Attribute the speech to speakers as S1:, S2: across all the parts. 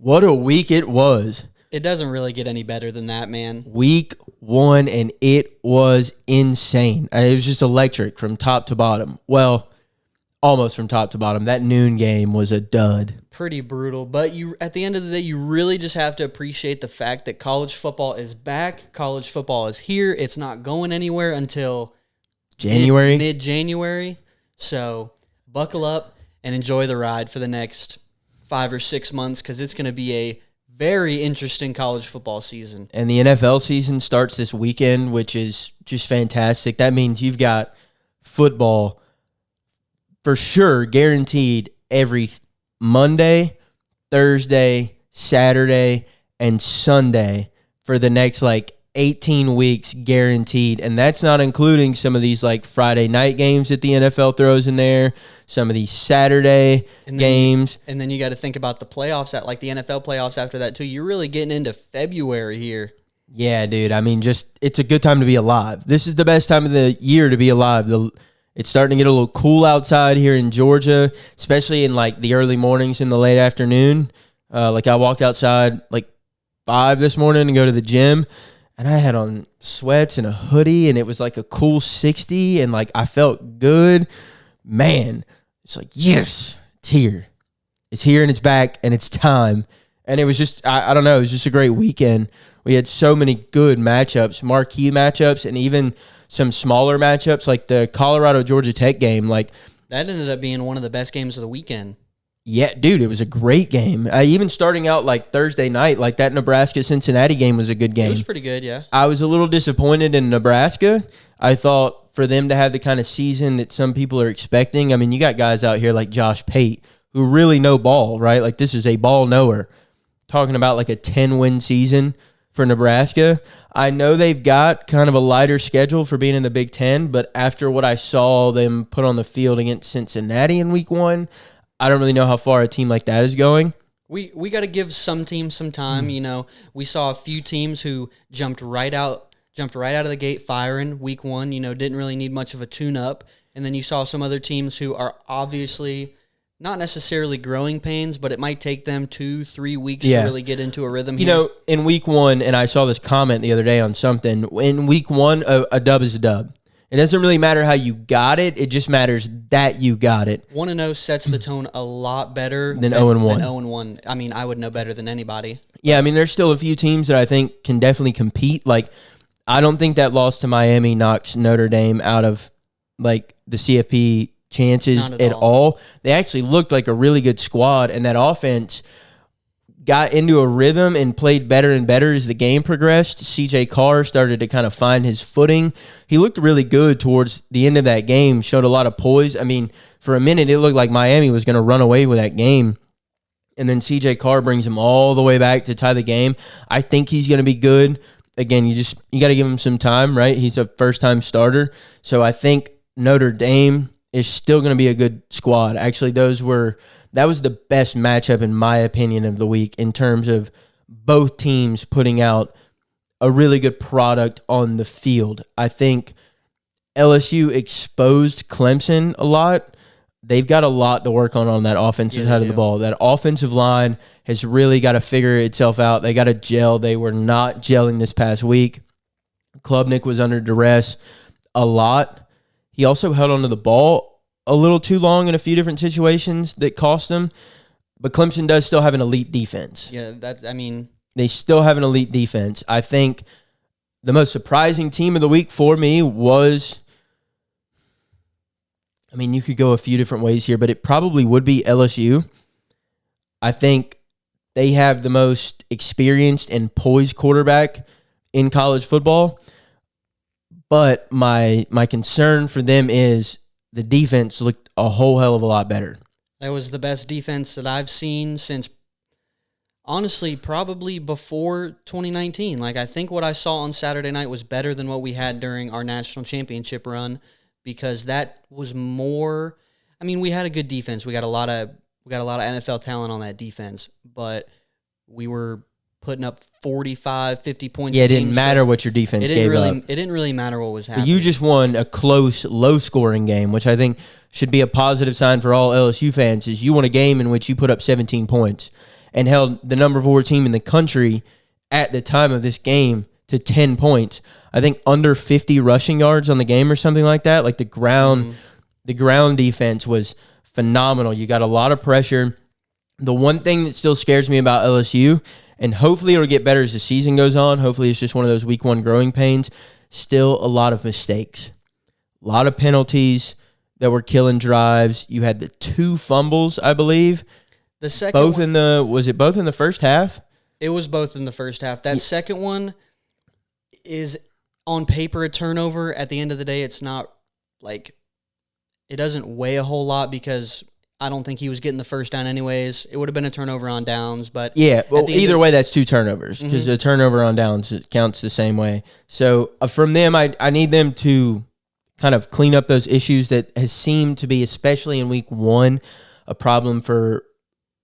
S1: What a week it was.
S2: It doesn't really get any better than that, man.
S1: Week 1, and it was insane. It was just electric from top to bottom. Well, almost from top to bottom. That noon game was a dud.
S2: Pretty brutal. But at the end of the day, you really just have to appreciate the fact that college football is back. College football is here. It's not going anywhere until
S1: January.
S2: Mid-January. So buckle up and enjoy the ride for the next 5 or 6 months, because it's going to be a very interesting college football season.
S1: And the NFL season starts this weekend, which is just fantastic. That means you've got football for sure guaranteed every Monday, Thursday, Saturday, and Sunday for the next 18 weeks guaranteed. And that's not including some of these Friday night games that the NFL throws in there, some of these Saturday games.
S2: And then you got to think about the playoffs, the NFL playoffs after that too. You're really getting into February here.
S1: Yeah, dude. I mean, it's a good time to be alive. This is the best time of the year to be alive. It's starting to get a little cool outside here in Georgia, especially in the early mornings and the late afternoon. I walked outside 5 this morning to go to the gym, and I had on sweats and a hoodie, and it was a cool 60, and I felt good. Man, it's yes, it's here. It's here and it's back and it's time. And it was just, I don't know, it was just a great weekend. We had so many good matchups, marquee matchups, and even some smaller matchups like the Colorado-Georgia Tech game.
S2: That ended up being one of the best games of the weekend.
S1: Yeah, dude, it was a great game. Even starting out Thursday night, that Nebraska-Cincinnati game was a good game.
S2: It was pretty good, yeah.
S1: I was a little disappointed in Nebraska. I thought for them to have the kind of season that some people are expecting. I mean, you got guys out here like Josh Pate who really know ball, right? This is a ball knower. Talking about a 10-win season for Nebraska. I know they've got kind of a lighter schedule for being in the Big Ten, but after what I saw them put on the field against Cincinnati in week 1, I don't really know how far a team like that is going.
S2: We got to give some teams some time. We saw a few teams who jumped right out of the gate firing week 1, didn't really need much of a tune-up. And then you saw some other teams who are obviously not necessarily growing pains, but it might take them 2-3 weeks to really get into a rhythm here.
S1: In week 1, and I saw this comment the other day on something, in week 1, a dub is a dub. It doesn't really matter how you got it. It just matters that you got it.
S2: 1-0 sets the tone a lot better
S1: than 0-1.
S2: 0-1. I mean, I would know better than anybody.
S1: Yeah, I mean, there's still a few teams that I think can definitely compete. I don't think that loss to Miami knocks Notre Dame out of, the CFP chances at all. They actually looked like a really good squad, and that offense got into a rhythm and played better and better as the game progressed. CJ Carr started to kind of find his footing. He looked really good towards the end of that game, showed a lot of poise. I mean, for a minute, it looked like Miami was going to run away with that game. And then CJ Carr brings him all the way back to tie the game. I think he's going to be good. Again, you got to give him some time, right? He's a first-time starter. So I think Notre Dame is still going to be a good squad. Actually, that was the best matchup, in my opinion, of the week in terms of both teams putting out a really good product on the field. I think LSU exposed Clemson a lot. They've got a lot to work on that offensive side of the ball. That offensive line has really got to figure itself out. They got to gel. They were not gelling this past week. Klubnik was under duress a lot. He also held onto the ball a little too long in a few different situations that cost them. But Clemson does still have an elite defense.
S2: Yeah,
S1: they still have an elite defense. I think the most surprising team of the week for me was, you could go a few different ways here, but it probably would be LSU. I think they have the most experienced and poised quarterback in college football. But my concern for them is the defense looked a whole hell of a lot better.
S2: That was the best defense that I've seen since, honestly, probably before 2019. I think what I saw on Saturday night was better than what we had during our national championship run, because that was more. We had a good defense. We got a lot of NFL talent on that defense, but we were putting up 45, 50 points.
S1: Yeah, it didn't matter what your defense gave up.
S2: It didn't really matter what was happening.
S1: But you just won a close, low-scoring game, which I think should be a positive sign for all LSU fans, is you won a game in which you put up 17 points. and held the number 4 team in the country at the time of this game to 10 points. I think under 50 rushing yards on the game or something like that. Like the ground defense was phenomenal. You got a lot of pressure. The one thing that still scares me about LSU, and hopefully it'll get better as the season goes on, hopefully it's just one of those week 1 growing pains, still a lot of mistakes. A lot of penalties that were killing drives. You had the 2 fumbles, I believe.
S2: The second
S1: was it both in the first half?
S2: It was both in the first half. That second one is on paper a turnover. At the end of the day, it's not like it doesn't weigh a whole lot because I don't think he was getting the first down anyways. It would have been a turnover on downs, but
S1: yeah, well, either way, that's 2 turnovers because the turnover on downs counts the same way. So from them, I need them to kind of clean up those issues that has seemed to be, especially in week 1, a problem for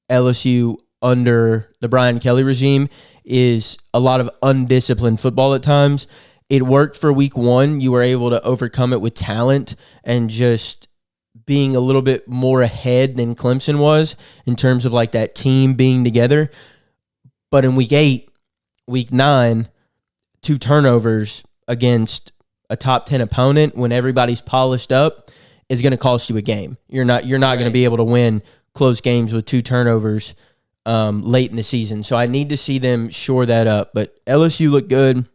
S1: LSU under the Brian Kelly regime is a lot of undisciplined football at times. It worked for week 1. You were able to overcome it with talent and just being a little bit more ahead than Clemson was in terms of like that team being together. But in week 8, week 9, 2 turnovers against a top 10 opponent when everybody's polished up is going to cost you a game. You're not going to be able to win close games with 2 turnovers late in the season. So I need to see them shore that up. But LSU looked good.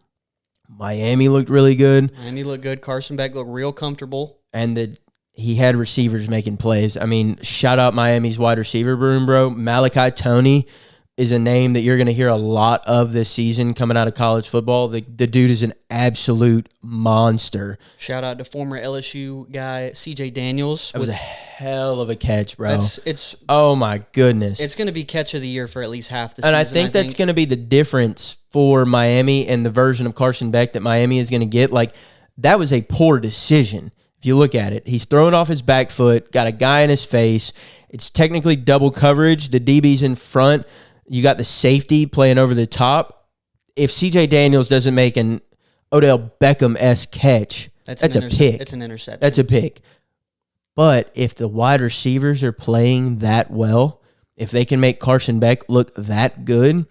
S1: Miami looked really good.
S2: Miami looked good. Carson Beck looked real comfortable.
S1: And he had receivers making plays. I mean, shout out Miami's wide receiver room, bro. Malachi Toney is a name that you're going to hear a lot of this season coming out of college football. The dude is an absolute monster.
S2: Shout out to former LSU guy CJ Daniels.
S1: That was a hell of a catch, bro.
S2: It's
S1: oh my goodness.
S2: It's going to be catch of the year for at least half the season.
S1: And I think that's going to be the difference for Miami and the version of Carson Beck that Miami is going to get. Like, that was a poor decision. If you look at it, he's throwing off his back foot, got a guy in his face. It's technically double coverage. The DB's in front. You got the safety playing over the top. If CJ Daniels doesn't make an Odell Beckham-esque catch, that's a pick.
S2: It's an interception.
S1: That's a pick. But if the wide receivers are playing that well, if they can make Carson Beck look that good,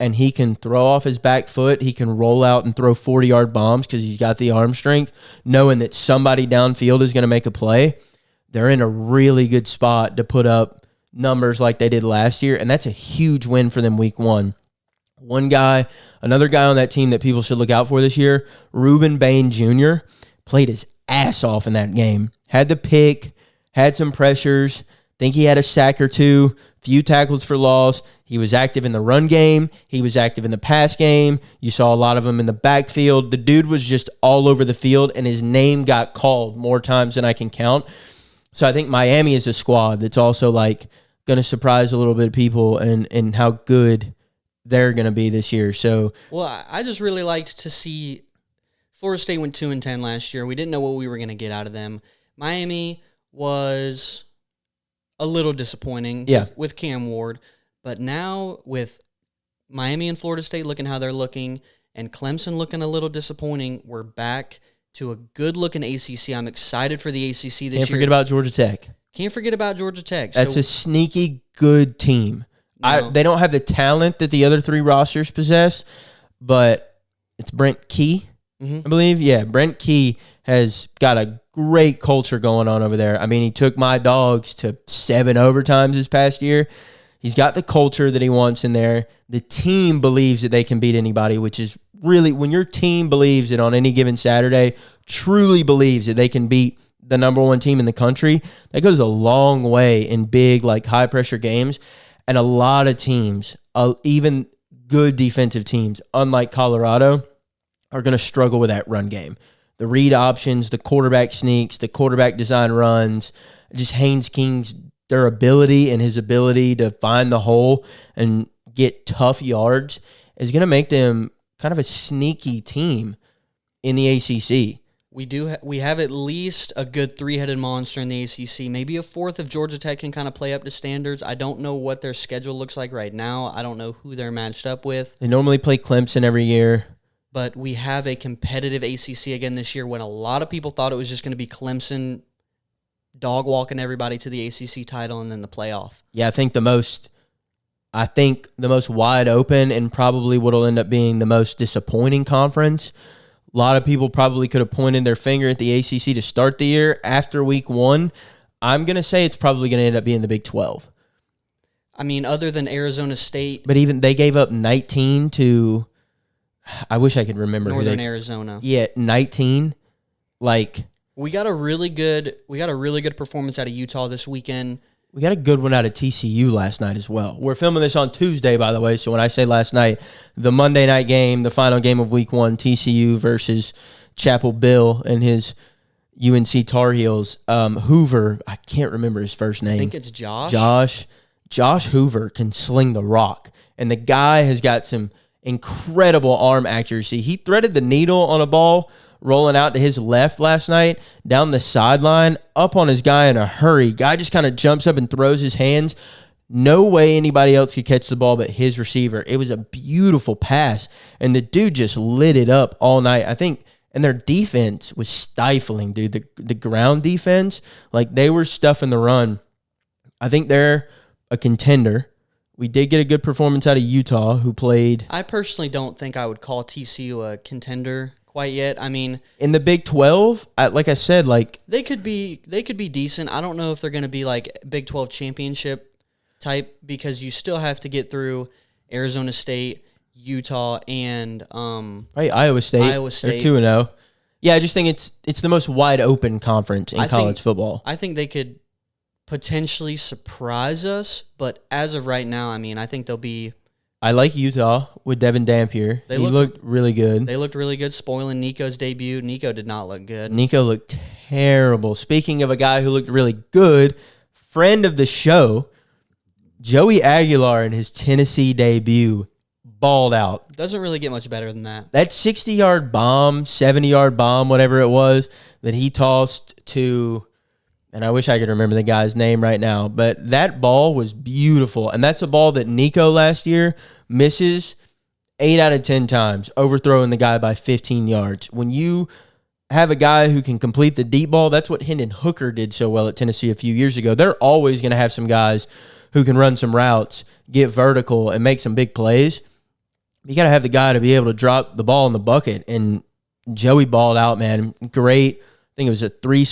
S1: and he can throw off his back foot, he can roll out and throw 40-yard bombs because he's got the arm strength, knowing that somebody downfield is going to make a play, they're in a really good spot to put up numbers like they did last year, and that's a huge win for them week 1. Another guy on that team that people should look out for this year, Reuben Bain Jr., played his ass off in that game. Had the pick, had some pressures, think he had a sack or 2, few tackles for loss. He was active in the run game. He was active in the pass game. You saw a lot of him in the backfield. The dude was just all over the field, and his name got called more times than I can count. So I think Miami is a squad that's also like going to surprise a little bit of people and how good they're going to be this year. So,
S2: well, I just really liked to see Florida State went 2-10 last year. We didn't know what we were going to get out of them. Miami was a little disappointing with Cam Ward, but now with Miami and Florida State looking how they're looking and Clemson looking a little disappointing, we're back to a good-looking ACC. I'm excited for the ACC this year.
S1: Can't forget about Georgia Tech.
S2: Can't forget about Georgia Tech.
S1: That's a sneaky good team. No. They don't have the talent that the other 3 rosters possess, but it's Brent Key, I believe. Yeah, Brent Key has got a great culture going on over there. I mean, he took my dogs to 7 overtimes this past year. He's got the culture that he wants in there. The team believes that they can beat anybody, which is really, when your team believes that on any given Saturday, truly believes that they can beat the number 1 team in the country, that goes a long way in big, like, high-pressure games. And a lot of teams, even good defensive teams, unlike Colorado, are going to struggle with that run game. The read options, the quarterback sneaks, the quarterback design runs, just Haynes King's durability and his ability to find the hole and get tough yards is going to make them kind of a sneaky team in the ACC.
S2: We have at least a good 3-headed monster in the ACC. Maybe a 4th if Georgia Tech can kind of play up to standards. I don't know what their schedule looks like right now. I don't know who they're matched up with.
S1: They normally play Clemson every year.
S2: But we have a competitive ACC again this year when a lot of people thought it was just going to be Clemson dog walking everybody to the ACC title and then the playoff.
S1: Yeah, I think the most I think the most wide open and probably what'll end up being the most disappointing conference. A lot of people probably could have pointed their finger at the ACC to start the year. After week 1, I'm going to say it's probably going to end up being the Big 12.
S2: I mean, other than Arizona State.
S1: But even they gave up 19 to, I wish I could remember.
S2: Northern Arizona.
S1: Yeah, 19. Like,
S2: we got a really good performance out of Utah this weekend.
S1: we got a good one out of TCU last night as well. We're filming this on Tuesday, by the way, so when I say last night, the Monday night game, the final game of week 1, TCU versus Chapel Bill and his UNC Tar Heels. Hoover, I can't remember his first name.
S2: I think it's Josh.
S1: Josh Hoover can sling the rock, and the guy has got some incredible arm accuracy. He threaded the needle on a ball rolling out to his left last night, down the sideline, up on his guy in a hurry. Guy just kind of jumps up and throws his hands. No way anybody else could catch the ball but his receiver. It was a beautiful pass, and the dude just lit it up all night. I think, and their defense was stifling, dude. The ground defense, like they were stuffing the run. I think they're a contender. We did get a good performance out of Utah, who played.
S2: I personally don't think I would call TCU a contender quite yet. I mean,
S1: in the Big 12, like I said, like
S2: they could be decent. I don't know if they're going to be like Big 12 championship type, because you still have to get through Arizona State, Utah, and
S1: Iowa State. They're 2-0. Yeah, I just think it's the most wide open conference in college football.
S2: I think they could potentially surprise us, but as of right now, I mean, I think they'll be.
S1: I like Utah with Devin Dampier. He looked really good.
S2: They looked really good, spoiling Nico's debut. Nico did not look good.
S1: Nico looked terrible. Speaking of a guy who looked really good, friend of the show, Joey Aguilar in his Tennessee debut balled out.
S2: Doesn't really get much better than that.
S1: That 60-yard bomb, 70-yard bomb, whatever it was, that he tossed to, and I wish I could remember the guy's name right now, but that ball was beautiful. And that's a ball that Nico last year misses 8 out of 10 times, overthrowing the guy by 15 yards. When you have a guy who can complete the deep ball, that's what Hendon Hooker did so well at Tennessee a few years ago. They're always going to have some guys who can run some routes, get vertical, and make some big plays. You got to have the guy to be able to drop the ball in the bucket. And Joey balled out, man. Great. I think it was a 3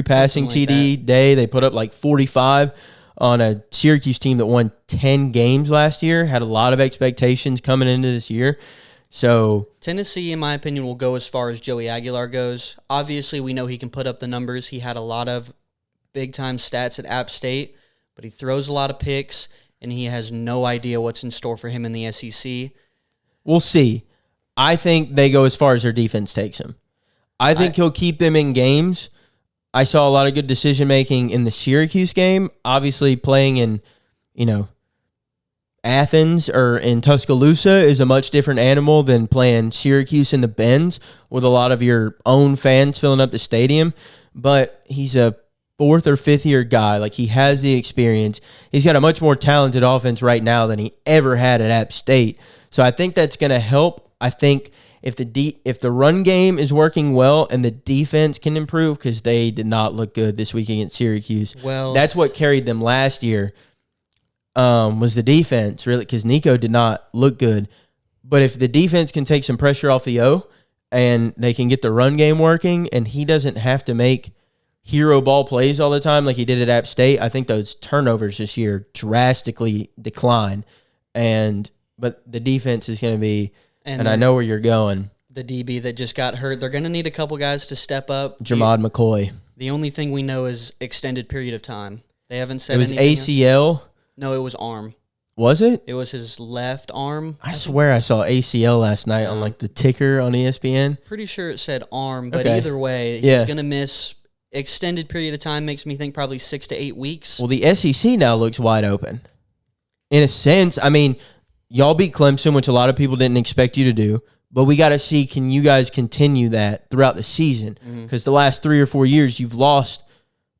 S1: passing
S2: like
S1: TD
S2: that.
S1: day. They put up like 45 on a Syracuse team that won 10 games last year. Had a lot of expectations coming into this year. So
S2: Tennessee, in my opinion, will go as far as Joey Aguilar goes. Obviously, we know he can put up the numbers. He had a lot of big-time stats at App State, but he throws a lot of picks, and he has no idea what's in store for him in the SEC.
S1: We'll see. I think they go as far as their defense takes him. I think he'll keep them in games. I saw a lot of good decision-making in the Syracuse game. Obviously, playing in, Athens or in Tuscaloosa is a much different animal than playing Syracuse in the Bends with a lot of your own fans filling up the stadium. But he's a 4th or 5th year guy. Like, he has the experience. He's got a much more talented offense right now than he ever had at App State. So I think that's going to help. I think if the run game is working well and the defense can improve, because they did not look good this week against Syracuse.
S2: Well,
S1: that's what carried them last year. Was the defense, really, because Nico did not look good. But if the defense can take some pressure off the O and they can get the run game working and he doesn't have to make hero ball plays all the time like he did at App State, I think those turnovers this year drastically decline. But the defense is going to be, and I know where you're going.
S2: The DB that just got hurt, they're going to need a couple guys to step up.
S1: Jamad McCoy.
S2: The only thing we know is extended period of time. They haven't said
S1: anything.
S2: It
S1: was ACL?
S2: No, it was arm.
S1: Was it?
S2: It was his left arm.
S1: I swear I saw ACL last night on like the ticker on ESPN.
S2: Pretty sure it said arm, but either way, he's going to miss extended period of time. Makes me think probably 6 to 8 weeks.
S1: Well, the SEC now looks wide open. In a sense, I mean, y'all beat Clemson, which a lot of people didn't expect you to do, but we got to see, can you guys continue that throughout the season? Because the last 3 or 4 years, you've lost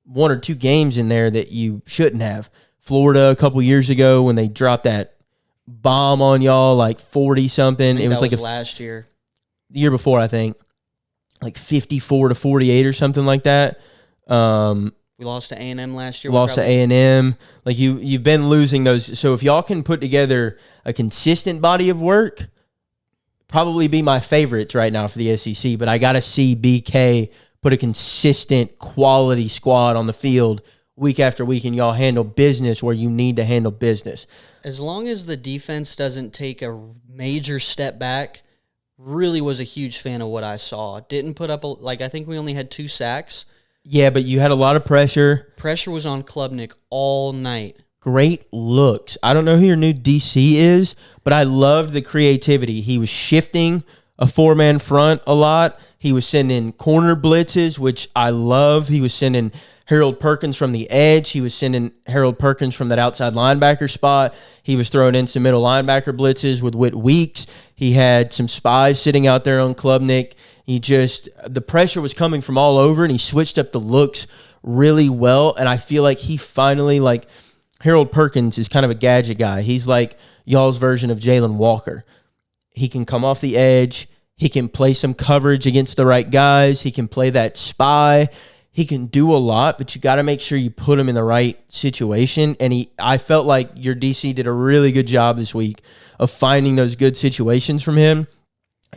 S1: 1 or 2 games in there that you shouldn't have. Florida a couple years ago when they dropped that bomb on y'all, like 40-something.
S2: It was like last year.
S1: The year before, I think. Like 54-48 or something like that.
S2: We lost to A&M last year.
S1: Lost to A&M. Like you've been losing those. So if y'all can put together a consistent body of work, probably be my favorites right now for the SEC. But I got to see BK put a consistent quality squad on the field week after week, and y'all handle business where you need to handle business.
S2: As long as the defense doesn't take a major step back, really was a huge fan of what I saw. Didn't put up, I think we only had 2 sacks.
S1: Yeah, but you had a lot of pressure.
S2: Pressure was on Klubnik all night.
S1: Great looks. I don't know who your new DC is, but I loved the creativity. He was shifting a 4-man front a lot. He was sending corner blitzes, which I love. He was sending Harold Perkins from the edge. He was sending Harold Perkins from that outside linebacker spot. He was throwing in some middle linebacker blitzes with Whit Weeks. He had some spies sitting out there on Klubnik. The pressure was coming from all over, and he switched up the looks really well. And I feel like he finally, Harold Perkins is kind of a gadget guy. He's like y'all's version of Jalen Walker. He can come off the edge. He can play some coverage against the right guys. He can play that spy. He can do a lot, but you got to make sure you put him in the right situation. And I felt like your DC did a really good job this week of finding those good situations from him.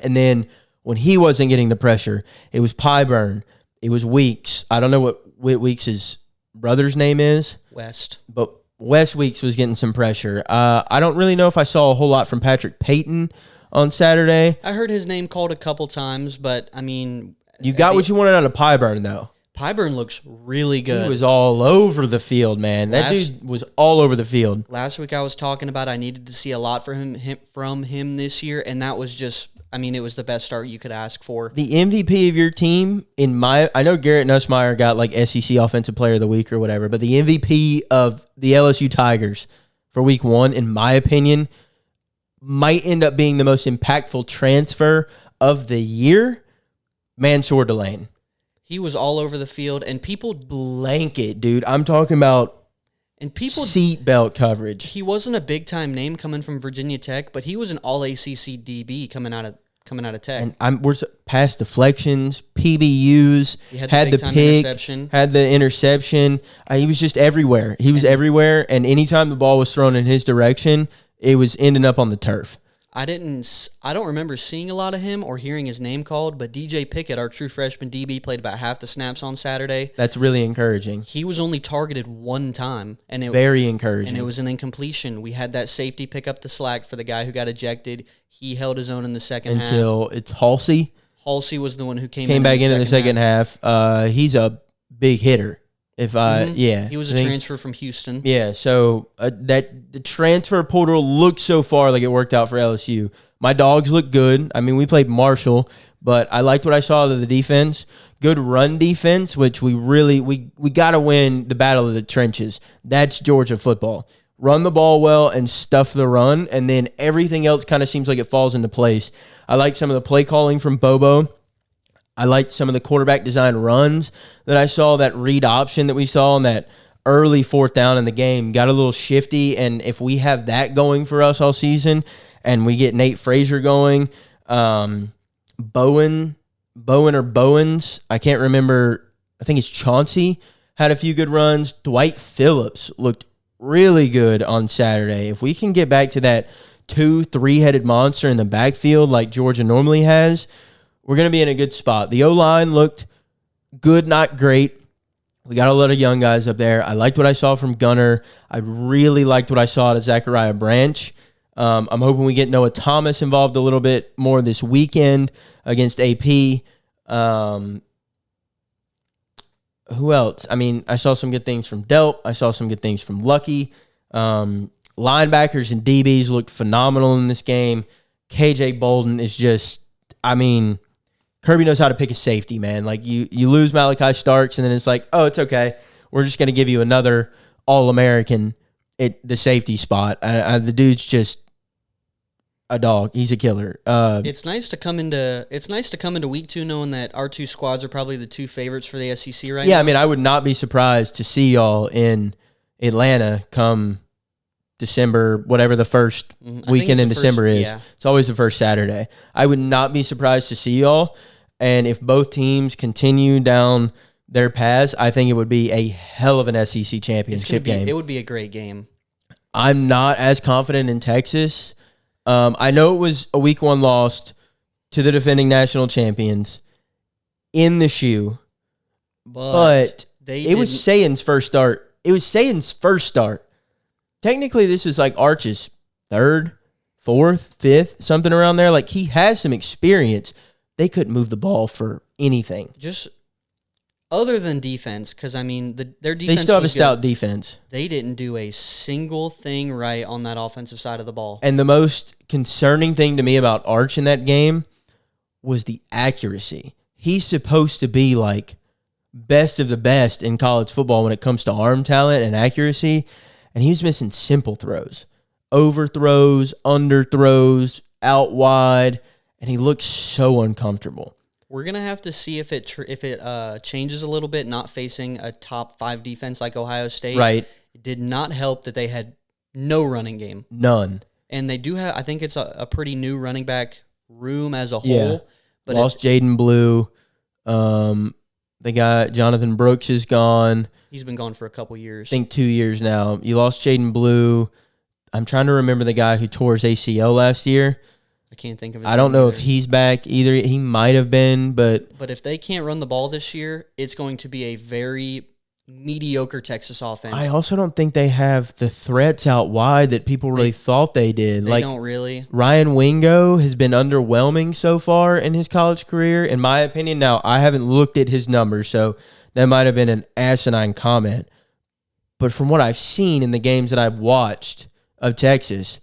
S1: And then when he wasn't getting the pressure, it was Pyburn. It was Weeks. I don't know what Weeks' brother's name is.
S2: West.
S1: But Wes Weeks was getting some pressure. I don't really know if I saw a whole lot from Patrick Payton on Saturday.
S2: I heard his name called a couple times, but, I mean...
S1: You got what you wanted out of Pyburn, though.
S2: Pyburn looks really good.
S1: He was all over the field, man. That dude was all over the field.
S2: Last week I was talking about I needed to see a lot from him this year, and that was just... it was the best start you could ask for.
S1: The MVP of your team, I know Garrett Nussmeier got SEC Offensive Player of the Week or whatever, but the MVP of the LSU Tigers for week 1, in my opinion, might end up being the most impactful transfer of the year, Mansour Delane.
S2: He was all over the field, and people...
S1: Blanket, dude. I'm talking about seatbelt coverage.
S2: He wasn't a big-time name coming from Virginia Tech, but he was an all-ACC DB coming out of Tech.
S1: And we're past deflections, PBUs, had the pick, had the interception. He was just everywhere. He was everywhere, and anytime the ball was thrown in his direction, it was ending up on the turf.
S2: I don't remember seeing a lot of him or hearing his name called, but DJ Pickett, our true freshman DB, played about half the snaps on Saturday.
S1: That's really encouraging.
S2: He was only targeted one time.
S1: Very encouraging.
S2: And it was an incompletion. We had that safety pick up the slack for the guy who got ejected. He held his own in the second half.
S1: Until it's Halsey.
S2: Halsey was the one who came
S1: back in the second half. He's a big hitter. He
S2: was a transfer from Houston.
S1: Yeah, so the transfer portal looked so far like it worked out for LSU. My dogs look good. We played Marshall, but I liked what I saw of the defense. Good run defense, which we got to win the battle of the trenches. That's Georgia football. Run the ball well and stuff the run, and then everything else kind of seems like it falls into place. I like some of the play calling from Bobo. I liked some of the quarterback design runs that I saw, that read option that we saw on that early 4th down in the game. Got a little shifty, and if we have that going for us all season and we get Nate Frazier going, Bowen or Bowens, I can't remember. I think it's Chauncey, had a few good runs. Dwight Phillips looked really good on Saturday. If we can get back to that 2-3-headed monster in the backfield like Georgia normally has, we're going to be in a good spot. The O-line looked good, not great. We got a lot of young guys up there. I liked what I saw from Gunner. I really liked what I saw out of Zachariah Branch. I'm hoping we get Noah Thomas involved a little bit more this weekend against AP. Who else? I saw some good things from Delp. I saw some good things from Lucky. Linebackers and DBs looked phenomenal in this game. KJ Bolden is just, Kirby knows how to pick a safety, man. You lose Malachi Starks, and then it's like, oh, it's okay. We're just going to give you another All-American at the safety spot. The dude's just a dog. He's a killer.
S2: It's nice to come into week 2 knowing that our 2 squads are probably the 2 favorites for the SEC right now.
S1: Yeah, I would not be surprised to see y'all in Atlanta come December, whatever the first weekend in December is. Yeah. It's always the first Saturday. I would not be surprised to see y'all. And if both teams continue down their paths, I think it would be a hell of an SEC championship game.
S2: It would be a great game.
S1: I'm not as confident in Texas. I know it was a week 1 loss to the defending national champions in the shoe, but it was Saban's first start. It was Saban's first start. Technically, this is like Arch's 3rd, 4th, 5th, something around there. Like, he has some experience. They couldn't move the ball for anything.
S2: Just other than defense, because, I mean, their defense,
S1: they still have a stout defense.
S2: They didn't do a single thing right on that offensive side of the ball.
S1: And the most concerning thing to me about Arch in that game was the accuracy. He's supposed to be like best of the best in college football when it comes to arm talent and accuracy, and he was missing simple throws. Overthrows, underthrows, out wide, and he looks so uncomfortable.
S2: We're going to have to see if it changes a little bit, not facing a top 5 defense like Ohio State.
S1: Right.
S2: It did not help that they had no running game.
S1: None.
S2: And they do have, I think it's a pretty new running back room as a whole.
S1: Yeah.
S2: But
S1: lost Jaden Blue. The guy, Jonathan Brooks, is gone.
S2: He's been gone for a couple years.
S1: I think 2 years now. You lost Jaden Blue. I'm trying to remember the guy who tore his ACL last year.
S2: I can't think of his
S1: I don't know
S2: either.
S1: if he's back either. He might have been, but
S2: if they can't run the ball this year, it's going to be a very mediocre Texas offense.
S1: I also don't think they have the threats out wide that people really thought they did.
S2: They don't really.
S1: Ryan Wingo has been underwhelming so far in his college career, in my opinion. Now, I haven't looked at his numbers, so that might have been an asinine comment. But from what I've seen in the games that I've watched of Texas,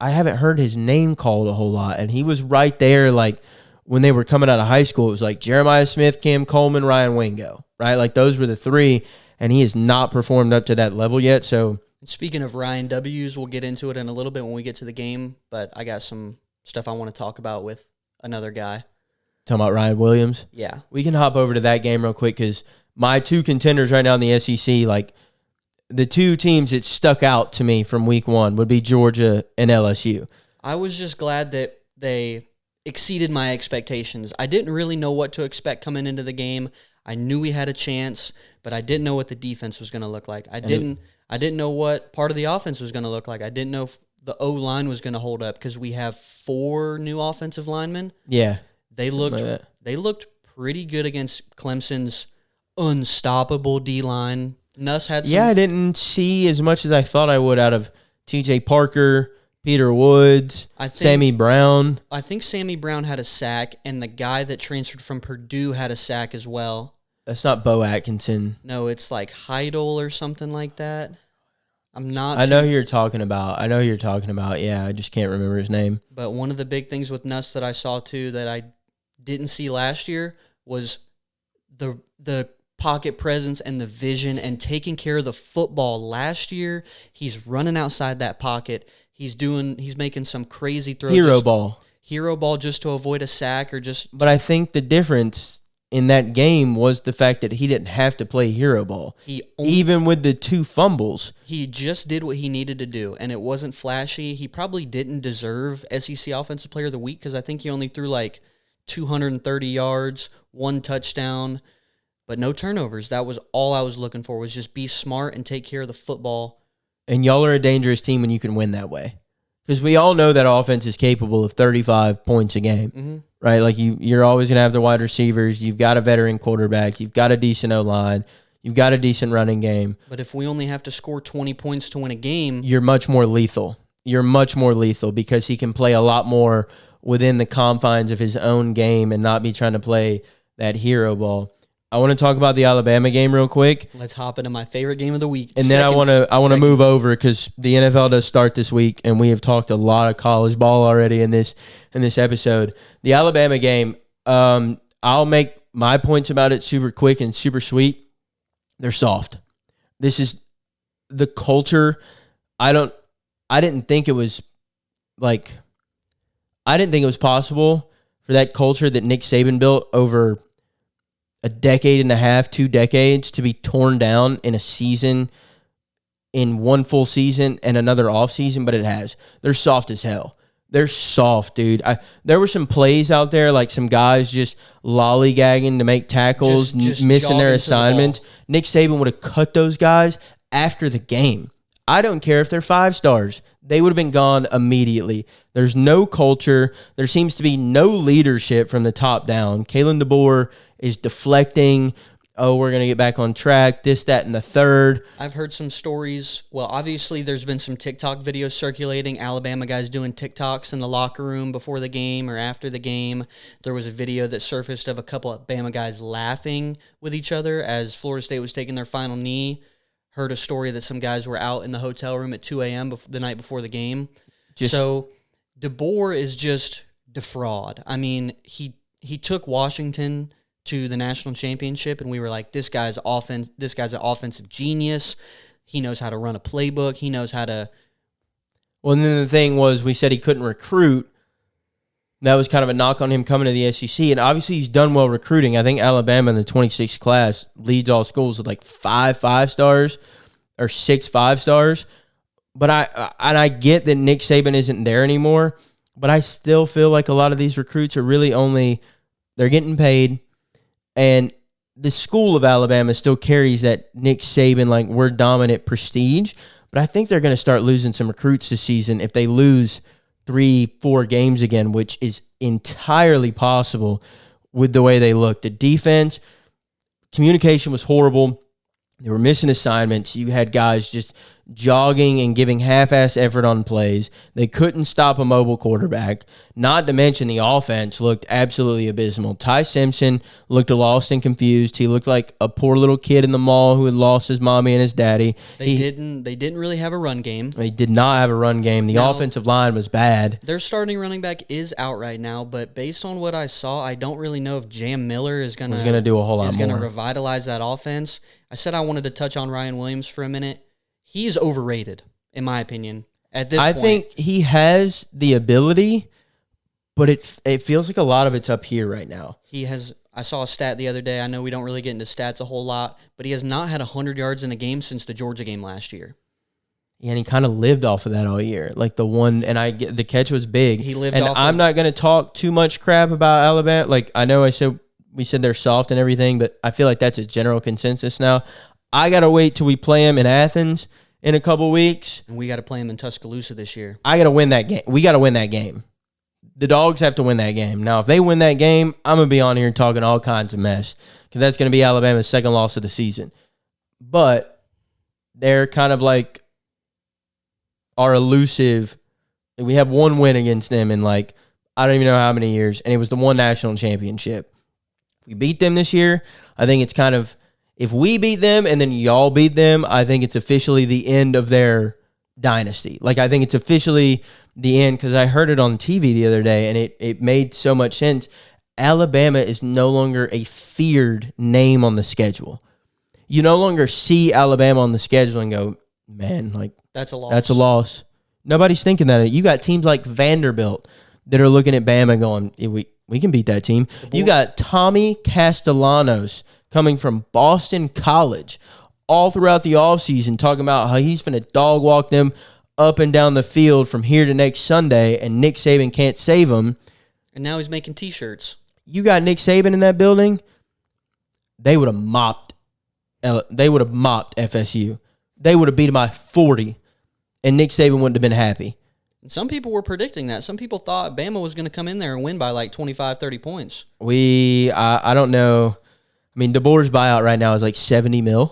S1: I haven't heard his name called a whole lot. And he was right there, like, when they were coming out of high school. It was like Jeremiah Smith, Cam Coleman, Ryan Wingo, right? Like, those were the 3, and he has not performed up to that level yet. So,
S2: speaking of Ryan W's, we'll get into it in a little bit when we get to the game, but I got some stuff I want to talk about with another guy.
S1: Talking about Ryan Williams?
S2: Yeah.
S1: We can hop over to that game real quick because my 2 contenders right now in the SEC, like, the 2 teams that stuck out to me from week 1 would be Georgia and LSU.
S2: I was just glad that they exceeded my expectations. I didn't really know what to expect coming into the game. I knew we had a chance, but I didn't know what the defense was going to look like. I didn't know what part of the offense was going to look like. I didn't know if the O-line was going to hold up because we have 4 new offensive linemen.
S1: Yeah.
S2: They looked pretty good against Clemson's unstoppable D-line. Nuss had some.
S1: Yeah, I didn't see as much as I thought I would out of TJ Parker, Peter Woods, Sammy Brown.
S2: I think Sammy Brown had a sack, and the guy that transferred from Purdue had a sack as well.
S1: That's not Bo Atkinson.
S2: No, it's like Heidel or something like that.
S1: I know who you're talking about. Yeah, I just can't remember his name.
S2: But one of the big things with Nuss that I saw too that I didn't see last year was the pocket presence and the vision and taking care of the football. Last year, he's running outside that pocket. He's making some crazy throws. Hero ball just to avoid a sack or just.
S1: But I think the difference in that game was the fact that he didn't have to play hero ball. Even with the 2 fumbles.
S2: He just did what he needed to do, and it wasn't flashy. He probably didn't deserve SEC Offensive Player of the Week because I think he only threw like 230 yards, 1 touchdown, but no turnovers. That was all I was looking for, was just be smart and take care of the football.
S1: And y'all are a dangerous team when you can win that way. Because we all know that offense is capable of 35 points a game, right? Like, you're always going to have the wide receivers. You've got a veteran quarterback. You've got a decent O-line. You've got a decent running game.
S2: But if we only have to score 20 points to win a game,
S1: you're much more lethal. Because he can play a lot more within the confines of his own game and not be trying to play that hero ball. I want to talk about the Alabama game real quick.
S2: Let's hop into my favorite game of the week.
S1: And then I want to move over because the NFL does start this week, and we have talked a lot of college ball already in this episode. The Alabama game, I'll make my points about it super quick and super sweet. They're soft. This is the culture. I didn't think it was possible for that culture that Nick Saban built over a decade and a half, 2 decades, to be torn down in a season, in one full season and another off season, but it has. They're soft as hell. They're soft, dude. There were some plays out there, like some guys just lollygagging to make tackles,
S2: just
S1: missing their
S2: jogging to the
S1: assignments.
S2: ball.
S1: Nick Saban would have cut those guys after the game. I don't care if they're 5 stars. They would have been gone immediately. There's no culture. There seems to be no leadership from the top down. Kalen DeBoer is deflecting. Oh, we're going to get back on track, this, that, and the third.
S2: I've heard some stories. Well, obviously, there's been some TikTok videos circulating. Alabama guys doing TikToks in the locker room before the game or after the game. There was a video that surfaced of a couple of Bama guys laughing with each other as Florida State was taking their final knee. Heard a story that some guys were out in the hotel room at 2 a.m. the night before the game. So DeBoer is just defraud. I mean, he took Washington to the national championship, and we were like, this guy's an offensive genius. He knows how to run a playbook. He knows how to.
S1: Well, and then the thing was, we said he couldn't recruit. That was kind of a knock on him coming to the SEC, and obviously he's done well recruiting. I think Alabama in the 26th class leads all schools with like 5 5-stars or 6 5-stars. But I get that Nick Saban isn't there anymore, but I still feel like a lot of these recruits are really they're getting paid. And the school of Alabama still carries that Nick Saban, like, we're dominant prestige. But I think they're going to start losing some recruits this season if they lose 3-4 games again, which is entirely possible with the way they look. The defense, communication was horrible. They were missing assignments. You had guys just jogging and giving half-ass effort on plays. They couldn't stop a mobile quarterback. Not to mention the offense looked absolutely abysmal. Ty Simpson looked lost and confused. He looked like a poor little kid in the mall who had lost his mommy and his daddy.
S2: They didn't really have a run game.
S1: They did not have a run game. The offensive line was bad.
S2: Their starting running back is out right now, but based on what I saw, I don't really know if Jam Miller is going
S1: to do a whole lot more.
S2: Is going to revitalize that offense. I said I wanted to touch on Ryan Williams for a minute. He's overrated, in my opinion, at this point.
S1: I think he has the ability, but it feels like a lot of it's up here right now.
S2: I saw a stat the other day. I know we don't really get into stats a whole lot, but he has not had 100 yards in a game since the Georgia game last year.
S1: Yeah, and he kind of lived off of that all year. Like the one, and the catch was big.
S2: He lived
S1: and
S2: off
S1: I'm not going to talk too much crap about Alabama. Like, I know we said they're soft and everything, but I feel like that's a general consensus now. I got to wait till we play them in Athens in a couple weeks.
S2: And we got to play them in Tuscaloosa this year.
S1: I got to win that game. We got to win that game. The Dogs have to win that game. Now, if they win that game, I'm going to be on here talking all kinds of mess because that's going to be Alabama's second loss of the season. But they're kind of like our elusive. We have one win against them in like, I don't even know how many years, and it was the one national championship. If we beat them this year, I think it's kind of, if we beat them and then y'all beat them, I think it's officially the end of their dynasty. Like, I think it's officially the end because I heard it on TV the other day, and it made so much sense. Alabama is no longer a feared name on the schedule. You no longer see Alabama on the schedule and go, man, like,
S2: that's a loss.
S1: That's a loss. Nobody's thinking that. You got teams like Vanderbilt that are looking at Bama going, we can beat that team. You got Tommy Castellanos coming from Boston College all throughout the offseason talking about how he's going to dog walk them up and down the field from here to next Sunday, and Nick Saban can't save them.
S2: And now he's making T-shirts.
S1: You got Nick Saban in that building, they would have mopped FSU. They would have beat them by 40, and Nick Saban wouldn't have been happy.
S2: And some people were predicting that. Some people thought Bama was going to come in there and win by like 25, 30 points.
S1: I don't know. I mean, DeBoer's buyout right now is like $70 million.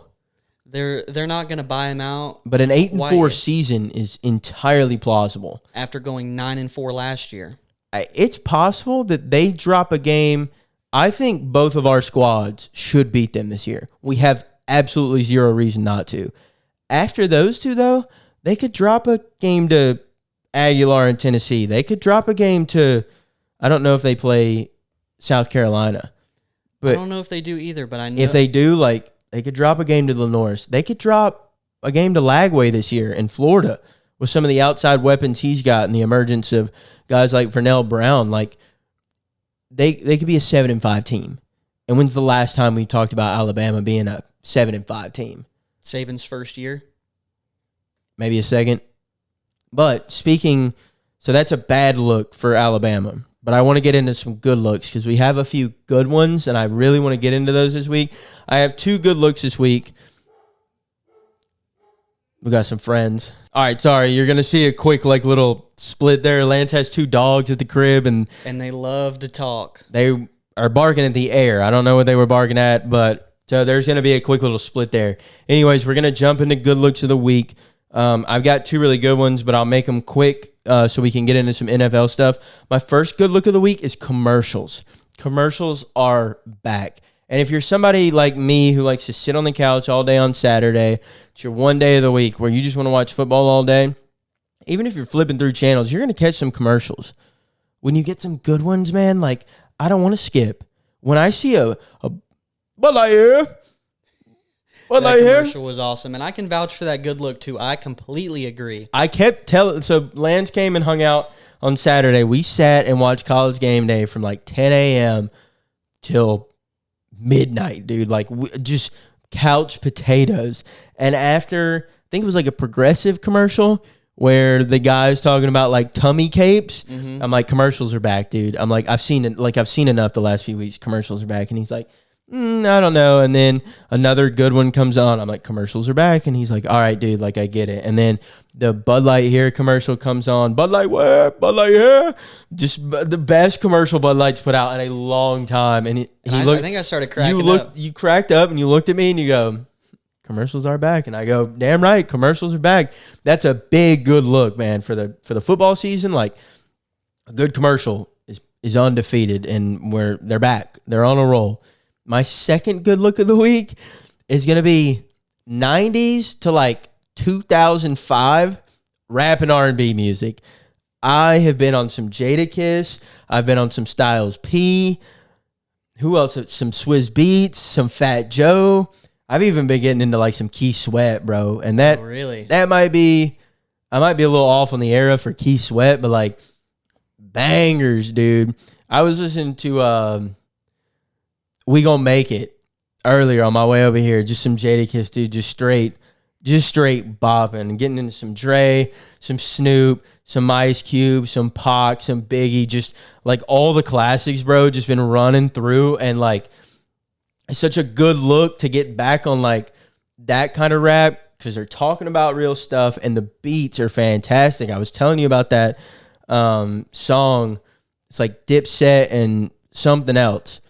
S2: They're not going to buy him out.
S1: But an 8-4 season is entirely plausible.
S2: After going 9-4 last year.
S1: It's possible that they drop a game. I think both of our squads should beat them this year. We have absolutely zero reason not to. After those two, though, they could drop a game to Aguilar in Tennessee. They could drop a game to, I don't know if they play South Carolina. But
S2: I don't know if they do either, but I know.
S1: If they do, like, they could drop a game to Lenore's. They could drop a game to Lagway this year in Florida with some of the outside weapons he's got and the emergence of guys like Vernell Brown. Like, they could be a 7-5 team. And when's the last time we talked about Alabama being a 7-5 team?
S2: Saban's first year.
S1: Maybe a second. But speaking So that's a bad look for Alabama. But I want to get into some good looks because we have a few good ones, and I really want to get into those this week. I have 2 good looks this week. We got some friends. All right, sorry. You're going to see a quick little split there. Lance has 2 dogs at the crib, and
S2: they love to talk.
S1: They are barking at the air. I don't know what they were barking at, but so there's going to be a quick little split there. Anyways, we're going to jump into good looks of the week. I've got 2 really good ones, but I'll make them quick so we can get into some NFL stuff. My first good look of the week is commercials. Commercials are back. And if you're somebody like me who likes to sit on the couch all day on Saturday, it's your one day of the week where you just want to watch football all day, even if you're flipping through channels, you're going to catch some commercials. When you get some good ones, man, like, I don't want to skip. When I see a Bud Light here,
S2: That commercial was awesome, and I can vouch for that good look, too. I completely agree.
S1: I kept telling, so Lance came and hung out on Saturday. We sat and watched College Game Day from like 10 a.m. till midnight, dude. Like, just couch potatoes. And after, I think it was like a Progressive commercial where the guy's talking about like tummy capes. Mm-hmm. I'm like, commercials are back, dude. I'm like, I've seen enough the last few weeks. Commercials are back. And he's like, I don't know. And then another good one comes on. I'm like, commercials are back. And he's like, all right, dude, like, I get it. And then the Bud Light here commercial comes on. Bud Light where? Bud Light here? Just the best commercial Bud Light's put out in a long time. And
S2: I think I started cracking up.
S1: You cracked up and you looked at me and you go, commercials are back. And I go, damn right, commercials are back. That's a big good look, man, for the football season. Like, a good commercial is undefeated, and they're back. They're on a roll. My second good look of the week is going to be 90s to like 2005 rap and R&B music. I have been on some Jadakiss. I've been on some Styles P. Who else? Some Swizz Beats, some Fat Joe. I've even been getting into like some Keith Sweat, bro. And that might be, I might be a little off on the era for Keith Sweat, but like bangers, dude. I was listening to We Gonna Make It earlier on my way over here. Just some Jadakiss, dude. Just straight bopping. Getting into some Dre, some Snoop, some Ice Cube, some Pac, some Biggie. Just like all the classics, bro. Just been running through, and like it's such a good look to get back on like that kind of rap because they're talking about real stuff and the beats are fantastic. I was telling you about that song. It's like Dipset and something else.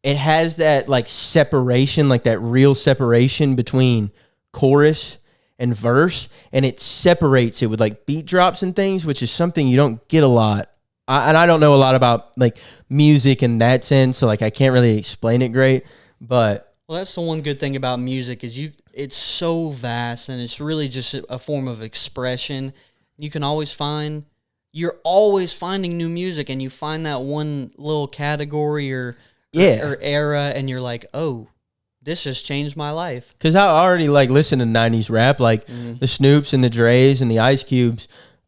S1: It has that like separation, like that real separation between chorus and verse, and it separates it with like beat drops and things, which is something you don't get a lot. I don't know a lot about like music in that sense, so like I can't really explain it great. But
S2: well, that's the one good thing about music is it's so vast, and it's really just a form of expression. You're always finding new music, and you find that one little category or era, and you're like, oh, this has changed my life. Because
S1: I already like listen to 90s rap, like the Snoops and the Dre's and the Ice Cubes,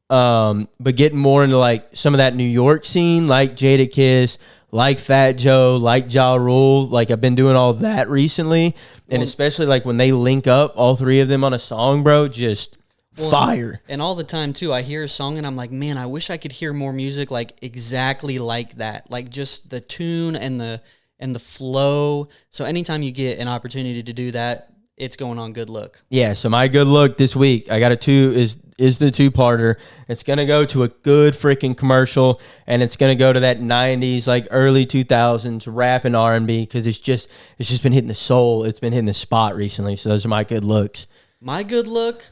S1: but getting more into like some of that New York scene, like Jadakiss, like Fat Joe, like Ja Rule. Like I've been doing all that recently, and especially like when they link up, all 3 of them on a song, bro, just fire.
S2: And all the time too, I hear a song and I'm like, man, I wish I could hear more music like exactly like that, like just the tune and the flow. So anytime you get an opportunity to do that, it's going on good look. Yeah,
S1: so my good look this week, I got a 2 is the 2-parter. It's going to go to a good freaking commercial, and it's going to go to that 90s, like early 2000s rap and R&B, because it's just been hitting the soul. It's been hitting the spot recently, so those are my good looks.
S2: My good look,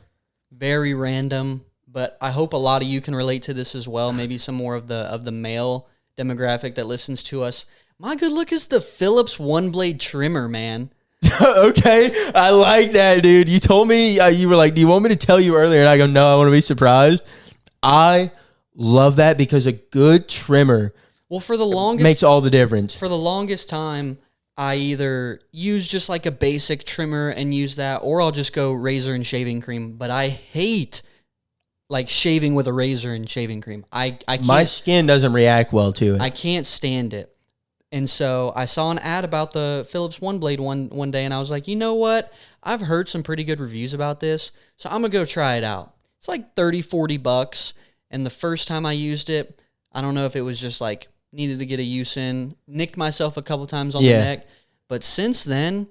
S2: very random, but I hope a lot of you can relate to this as well, maybe some more of the male demographic that listens to us. My good look is the Philips one-blade trimmer, man.
S1: Okay, I like that, dude. You told me, you were like, do you want me to tell you earlier? And I go, no, I want to be surprised. I love that because a good trimmer makes all the difference.
S2: For the longest time, I either use just like a basic trimmer and use that, or I'll just go razor and shaving cream. But I hate like shaving with a razor and shaving cream. I can't,
S1: my skin doesn't react well to it.
S2: I can't stand it. And so I saw an ad about the Philips One Blade one day, and I was like, you know what? I've heard some pretty good reviews about this, so I'm going to go try it out. It's like $30-$40, And the first time I used it, I don't know if it was just like needed to get a use in, nicked myself a couple times on the neck. But since then,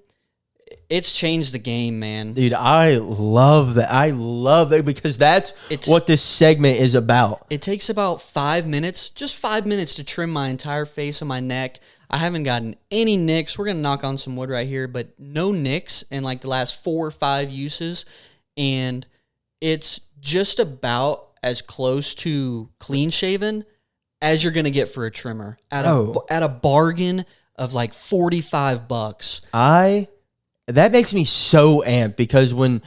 S2: it's changed the game, man.
S1: Dude, I love that. I love that because that's what this segment is about.
S2: It takes about 5 minutes, just 5 minutes to trim my entire face and my neck. I haven't gotten any nicks. We're going to knock on some wood right here, but no nicks in like the last 4 or 5 uses. And it's just about as close to clean shaven as you're going to get for a trimmer at a bargain of like $45.
S1: That makes me so amped because when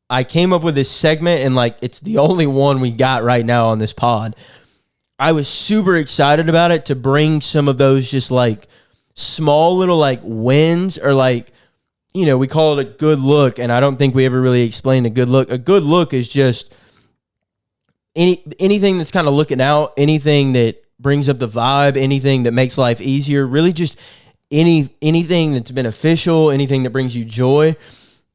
S1: I came up with this segment and like it's the only one we got right now on this pod, I was super excited about it to bring some of those just like small little like wins or like, you know, we call it a good look, and I don't think we ever really explained a good look. A good look is just anything that's kind of looking out, anything that brings up the vibe, anything that makes life easier, really just anything that's beneficial, anything that brings you joy.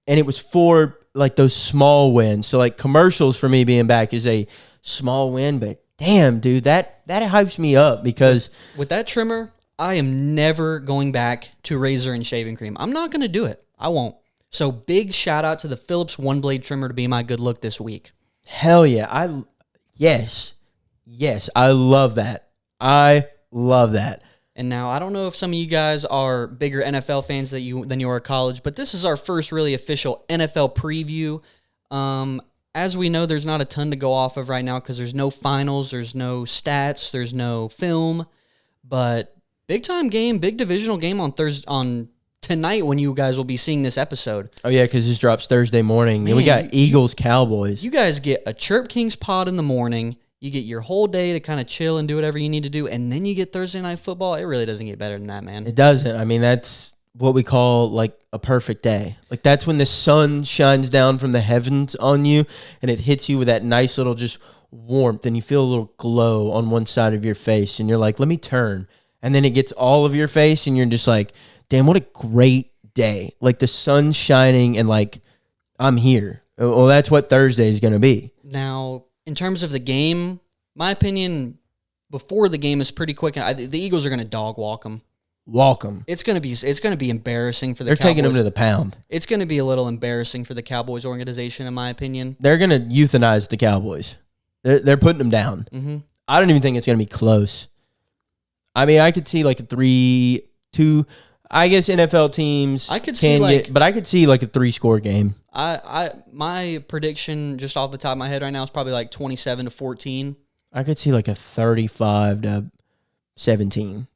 S1: And it was for like those small wins. So like commercials for me being back is a small win, but damn, dude, that hypes me up because
S2: with that trimmer, I am never going back to razor and shaving cream. I'm not going to do it. I won't. So big shout out to the Philips One Blade trimmer to be my good look this week.
S1: Hell yeah. Yes, I love that. I love that.
S2: And now, I don't know if some of you guys are bigger NFL fans than you are at college, but this is our first really official NFL preview. As we know, there's not a ton to go off of right now because there's no finals, there's no stats, there's no film. But big time game, big divisional game on tonight when you guys will be seeing this episode.
S1: Oh, yeah, because this drops Thursday morning. Man, we got Eagles-Cowboys.
S2: You guys get a Chirp Kings pod in the morning. You get your whole day to kind of chill and do whatever you need to do, and then you get Thursday Night Football. It really doesn't get better than that, man.
S1: It doesn't. I mean, that's what we call, like, a perfect day. Like, that's when the sun shines down from the heavens on you, and it hits you with that nice little just warmth, and you feel a little glow on one side of your face, and you're like, let me turn. And then it gets all of your face, and you're just like, damn, what a great day. Like, the sun's shining, and, like, I'm here. Well, that's what Thursday is going to be.
S2: Now, in terms of the game, my opinion before the game is pretty quick. The Eagles are going to dog walk them. It's going to be embarrassing for the Cowboys.
S1: They're taking them to the pound.
S2: It's going to be a little embarrassing for the Cowboys organization, in my opinion.
S1: They're going to euthanize the Cowboys. They're putting them down.
S2: Mm-hmm.
S1: I don't even think it's going to be close. I mean, I could see like a 3-2. I guess NFL teams but I could see like a 3-score game.
S2: My prediction just off the top of my head right now is probably like 27-14.
S1: I could see like a 35-17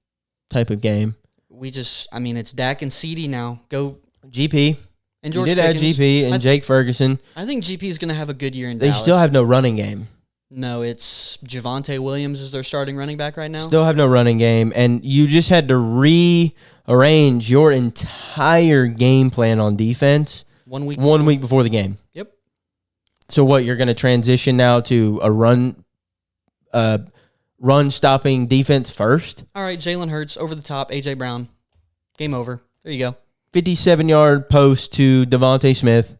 S1: type of game.
S2: It's Dak and CeeDee now. Go
S1: GP.
S2: And George
S1: you did
S2: Pickens.
S1: have GP and Jake Ferguson.
S2: I think GP is going to have a good year in Dallas.
S1: They still have no running game.
S2: No, it's Javonte Williams is their starting running back right now.
S1: Still have no running game, and you just had to rearrange your entire game plan on defense
S2: 1 week.
S1: 1 week before the game.
S2: Yep.
S1: So what, you're going to transition now to a run stopping defense first?
S2: All right, Jalen Hurts over the top, AJ Brown. Game over. There you go.
S1: 57-yard post to Devontae Smith.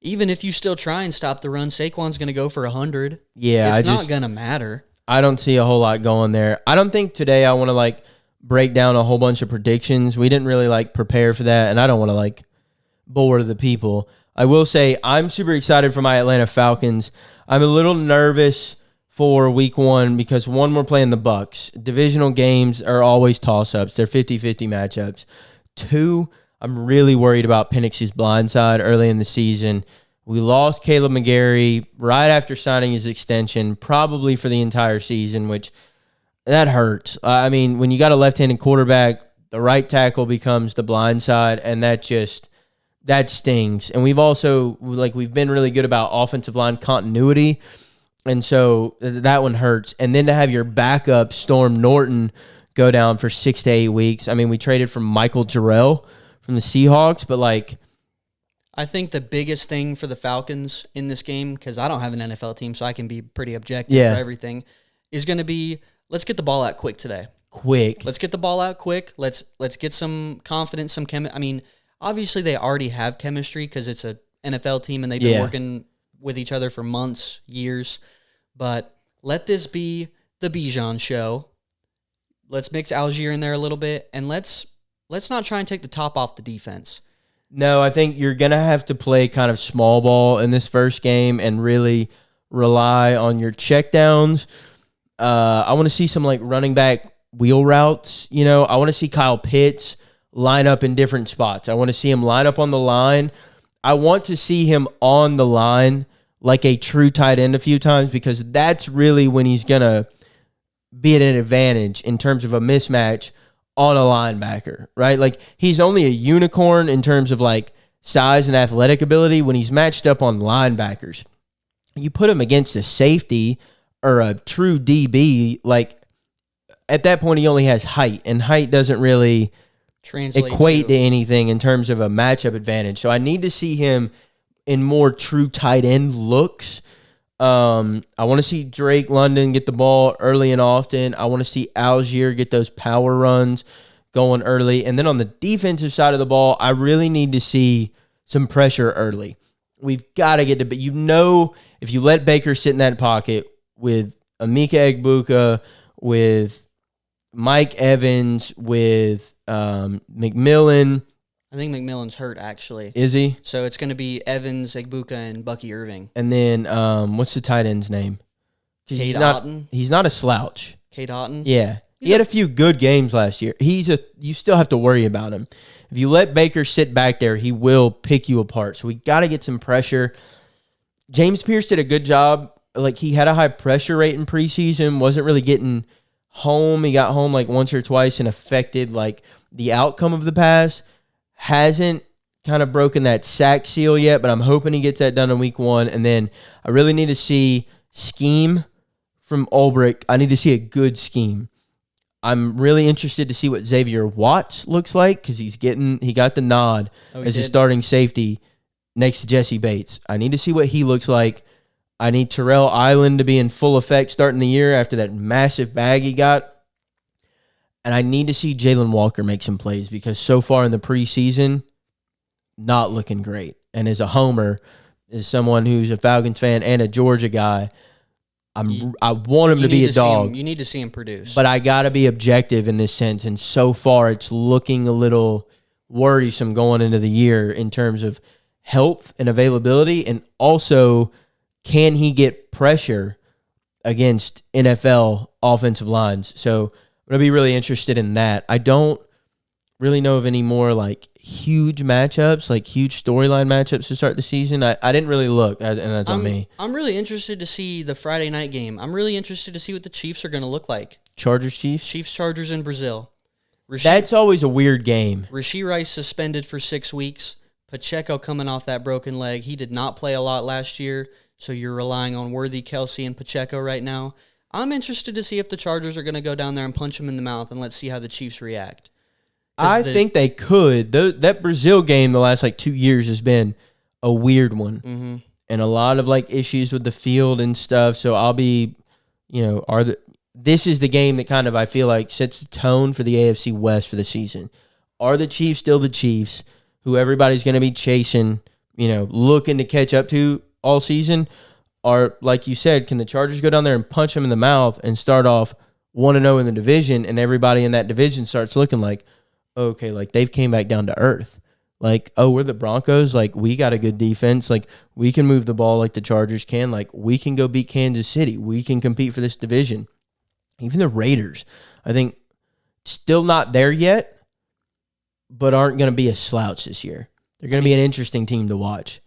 S2: Even if you still try and stop the run, Saquon's going to go for 100.
S1: Yeah,
S2: it's not going to matter.
S1: I don't see a whole lot going there. I don't think today I want to like break down a whole bunch of predictions. We didn't really like prepare for that, and I don't want to like bore the people. I will say I'm super excited for my Atlanta Falcons. I'm a little nervous for week 1 because 1, we're playing the Bucs. Divisional games are always toss-ups. They're 50-50 matchups. 2, I'm really worried about Penix's blindside early in the season. We lost Caleb McGarry right after signing his extension, probably for the entire season, which that hurts. I mean, when you got a left-handed quarterback, the right tackle becomes the blindside, and that stings. And we've been really good about offensive line continuity, and so that one hurts. And then to have your backup, Storm Norton, go down for 6 to 8 weeks. I mean, we traded for Michael Jarrell from the Seahawks, but like,
S2: I think the biggest thing for the Falcons in this game, because I don't have an NFL team, so I can be pretty objective for everything, is going to be, let's get the ball out quick today. Let's get the ball out quick. Let's get some confidence, some I mean, obviously they already have chemistry because it's an NFL team and they've been working with each other for months, years. But let this be the Bijan show. Let's mix Algier in there a little bit, and let's not try and take the top off the defense.
S1: No, I think you're going to have to play kind of small ball in this first game and really rely on your checkdowns. I want to see some like running back wheel routes. I want to see Kyle Pitts line up in different spots. I want to see him line up on the line. I want to see him on the line like a true tight end a few times, because that's really when he's going to be at an advantage in terms of a mismatch on a linebacker, right? Like, he's only a unicorn in terms of like size and athletic ability when he's matched up on linebackers. You put him against a safety or a true DB, like at that point he only has height, and height doesn't really equate to anything in terms of a matchup advantage. So I need to see him in more true tight end looks. I want to see Drake London get the ball early and often. I want to see Algier get those power runs going early. And then on the defensive side of the ball, I really need to see some pressure early. We've got to get to, but if you let Baker sit in that pocket with Emeka Egbuka, with Mike Evans, with McMillan.
S2: I think McMillan's hurt, actually.
S1: Is he?
S2: So it's going to be Evans, Egbuka, and Bucky Irving.
S1: And then what's the tight end's name?
S2: Cade Otton.
S1: He's not a slouch.
S2: Cade Otton?
S1: Yeah. He had a few good games last year. You still have to worry about him. If you let Baker sit back there, he will pick you apart. So we got to get some pressure. James Pierce did a good job. Like, he had a high pressure rate in preseason, wasn't really getting home. He got home like once or twice and affected like the outcome of the pass. Hasn't kind of broken that sack seal yet, but I'm hoping he gets that done in week 1. And then I really need to see scheme from Ulbrich. I need to see a good scheme. I'm really interested to see what Xavier Watts looks like, because he got the nod as a starting safety next to Jesse Bates. I need to see what he looks like. I need Terrell Island to be in full effect starting the year after that massive bag he got. And I need to see Jalen Walker make some plays, because so far in the preseason, not looking great. And as a homer, as someone who's a Falcons fan and a Georgia guy, I want him to be a dog.
S2: You need to see him produce.
S1: But I got to be objective in this sense. And so far, it's looking a little worrisome going into the year in terms of health and availability. And also, can he get pressure against NFL offensive lines? So I'm going to be really interested in that. I don't really know of any more like huge matchups, like huge storyline matchups to start the season. I didn't really look, and that's on me.
S2: I'm really interested to see the Friday night game. I'm really interested to see what the Chiefs are going to look like.
S1: Chiefs?
S2: Chiefs-Chargers in Brazil.
S1: That's always a weird game.
S2: Rashee Rice suspended for 6 weeks. Pacheco coming off that broken leg. He did not play a lot last year, so you're relying on Worthy, Kelsey, and Pacheco right now. I'm interested to see if the Chargers are going to go down there and punch him in the mouth, and let's see how the Chiefs react.
S1: I think they could. That Brazil game the last 2 years has been a weird one.
S2: Mm-hmm.
S1: And a lot of issues with the field and stuff. So I'll be, this is the game that kind of I feel like sets the tone for the AFC West for the season. Are the Chiefs still the Chiefs, who everybody's going to be chasing, looking to catch up to all season? Or, like you said, can the Chargers go down there and punch them in the mouth and start off 1-0 in the division, and everybody in that division starts looking like, okay, they've came back down to earth. We're the Broncos. We got a good defense. We can move the ball like the Chargers can. We can go beat Kansas City. We can compete for this division. Even the Raiders, I think, still not there yet, but aren't going to be a slouch this year. They're going to be an interesting team to watch.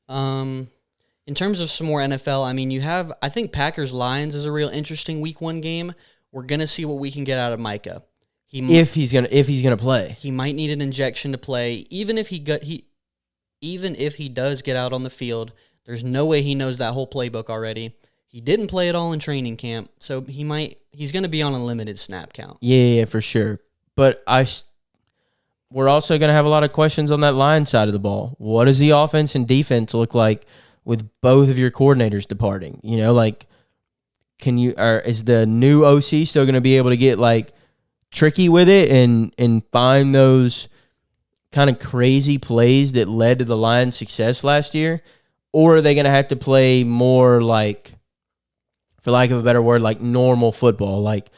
S2: In terms of some more NFL, I think Packers-Lions is a real interesting Week 1 game. We're going to see what we can get out of Micah.
S1: If he's gonna play,
S2: he might need an injection to play. Even if he does get out on the field, there's no way he knows that whole playbook already. He didn't play at all in training camp, so he's gonna be on a limited snap count.
S1: Yeah, for sure. But we're also gonna have a lot of questions on that line side of the ball. What does the offense and defense look like with both of your coordinators departing? Is the new OC still gonna be able to get tricky with it and find those kind of crazy plays that led to the Lions' success last year? Or are they going to have to play more for lack of a better word, like normal football, like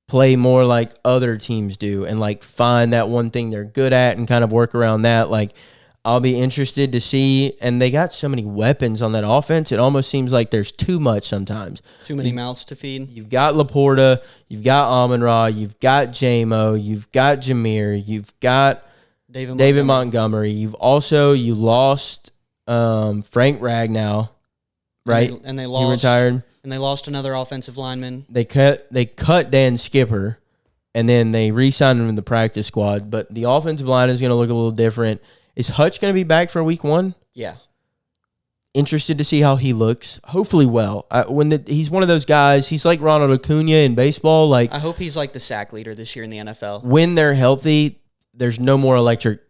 S1: play more like other teams do and like find that one thing they're good at and kind of work around that. Like I'll be interested to see, and they got so many weapons on that offense. It almost seems like there's too much sometimes.
S2: Too many mouths to feed.
S1: You've got Laporta, you've got Amon-Ra, you've got J-Mo, you've got Jameer, you've got David Montgomery. You lost Frank Ragnow, right?
S2: And they lost.
S1: He retired.
S2: And they lost another offensive lineman.
S1: They cut Dan Skipper, and then they re-signed him in the practice squad. But the offensive line is going to look a little different. Is Hutch going to be back for week 1?
S2: Yeah.
S1: Interested to see how he looks. Hopefully well. He's one of those guys, he's like Ronald Acuna in baseball. Like
S2: I hope he's like the sack leader this year in the NFL.
S1: When they're healthy, there's no more electric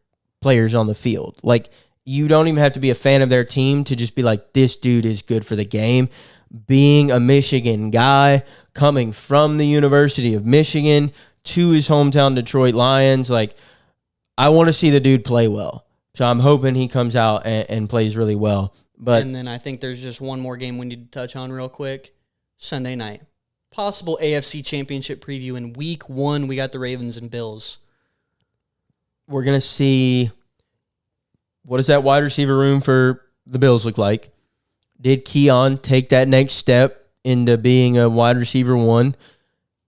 S1: players on the field. Like, you don't even have to be a fan of their team to just be like, this dude is good for the game. Being a Michigan guy, coming from the University of Michigan to his hometown Detroit Lions, like, I want to see the dude play well. So I'm hoping he comes out and plays really well.
S2: And then I think there's just one more game we need to touch on real quick. Sunday night. Possible AFC Championship preview in week 1. We got the Ravens and Bills.
S1: We're going to see, what does that wide receiver room for the Bills look like? Did Keon take that next step into being a wide receiver 1?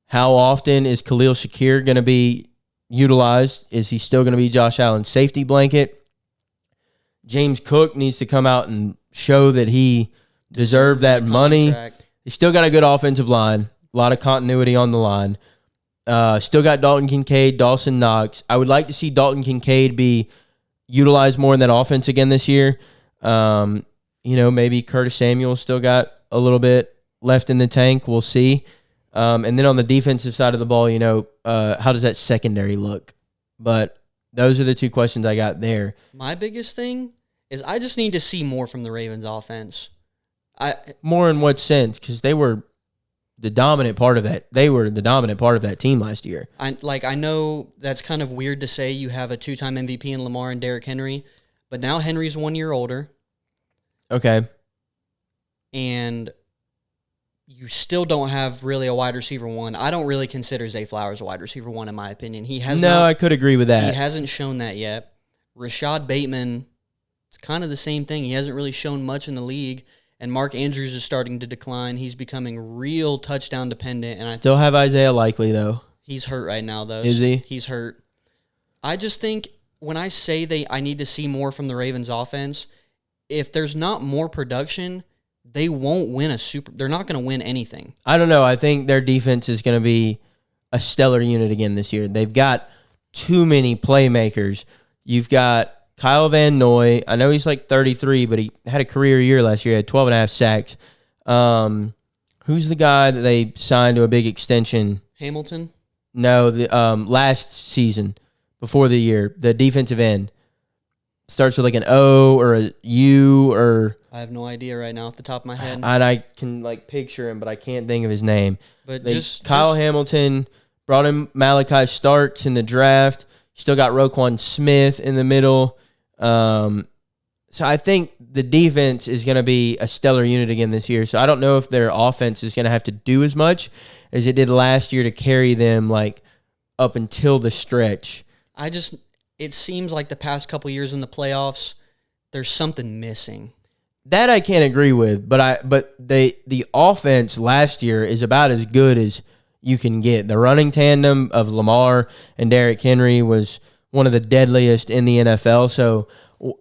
S1: How often is Khalil Shakir going to be utilized? Is he still going to be Josh Allen's safety blanket? James Cook needs to come out and show that he deserved that money. He's still got a good offensive line, a lot of continuity on the line. Still got Dalton Kincaid, Dawson Knox. I would like to see Dalton Kincaid be utilized more in that offense again this year. Maybe Curtis Samuel still got a little bit left in the tank. We'll see. And then on the defensive side of the ball, how does that secondary look? But those are the 2 questions I got there.
S2: My biggest thing is I just need to see more from the Ravens offense.
S1: More in what sense? Because they were the dominant part of that. They were the dominant part of that team last year.
S2: I know that's kind of weird to say. You have a 2-time MVP in Lamar and Derrick Henry, but now Henry's 1 year older.
S1: Okay.
S2: And you still don't have really a wide receiver 1. I don't really consider Zay Flowers a wide receiver 1 in my opinion.
S1: I could agree with that.
S2: He hasn't shown that yet. Rashad Bateman, it's kind of the same thing. He hasn't really shown much in the league. And Mark Andrews is starting to decline. He's becoming real touchdown dependent. And I
S1: still have Isaiah Likely, though.
S2: He's hurt right now, though.
S1: Is he?
S2: He's hurt. I just think when I say I need to see more from the Ravens offense, if there's not more production, they won't win they're not going to win anything.
S1: I don't know. I think their defense is going to be a stellar unit again this year. They've got too many playmakers. You've got Kyle Van Noy. I know he's like 33, but he had a career year last year. He had 12 and a half sacks. Who's the guy that they signed to a big extension?
S2: Hamilton?
S1: No, the last season, before the year, the defensive end. Starts with like an O or a U or...
S2: I have no idea right now off the top of my head.
S1: And I can like picture him, but I can't think of his name.
S2: But
S1: Kyle Hamilton, brought in Malachi Starks in the draft. Still got Roquan Smith in the middle. So I think the defense is going to be a stellar unit again this year. So I don't know if their offense is going to have to do as much as it did last year to carry them like up until the stretch.
S2: It seems like the past couple years in the playoffs, there's something missing.
S1: That I can't agree with, but the offense last year is about as good as you can get. The running tandem of Lamar and Derrick Henry was one of the deadliest in the NFL. So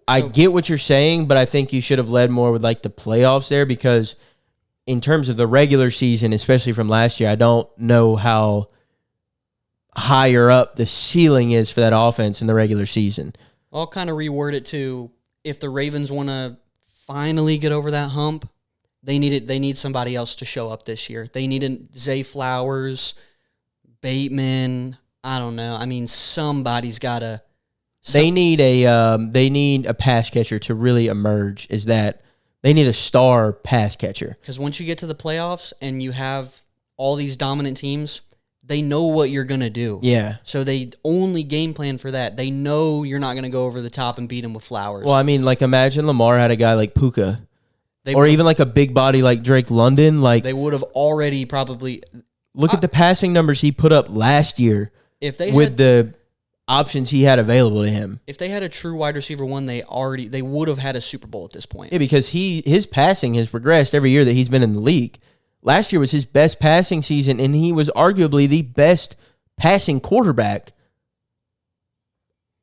S1: I get what you're saying, but I think you should have led more with like the playoffs there, because in terms of the regular season, especially from last year, I don't know how higher up the ceiling is for that offense in the regular season.
S2: I'll kind of reword it to, if the Ravens want to finally get over that hump, they need somebody else to show up this year. They need Zay Flowers, Bateman. I don't know. I mean, somebody's got to. They
S1: need a pass catcher to really emerge. They need a star pass catcher.
S2: Because once you get to the playoffs and you have all these dominant teams, they know what you're going to do.
S1: Yeah.
S2: So they only game plan for that. They know you're not going to go over the top and beat them with Flowers.
S1: Well, I mean, like, imagine Lamar had a guy like Puka or even like a big body like Drake London. Like
S2: they would have already probably
S1: look at the passing numbers he put up last year
S2: if they
S1: with the options he had available to him.
S2: If they had a true wide receiver one, they would have had a Super Bowl at this point.
S1: Yeah, because his passing has progressed every year that he's been in the league. Last year was his best passing season, and he was arguably the best passing quarterback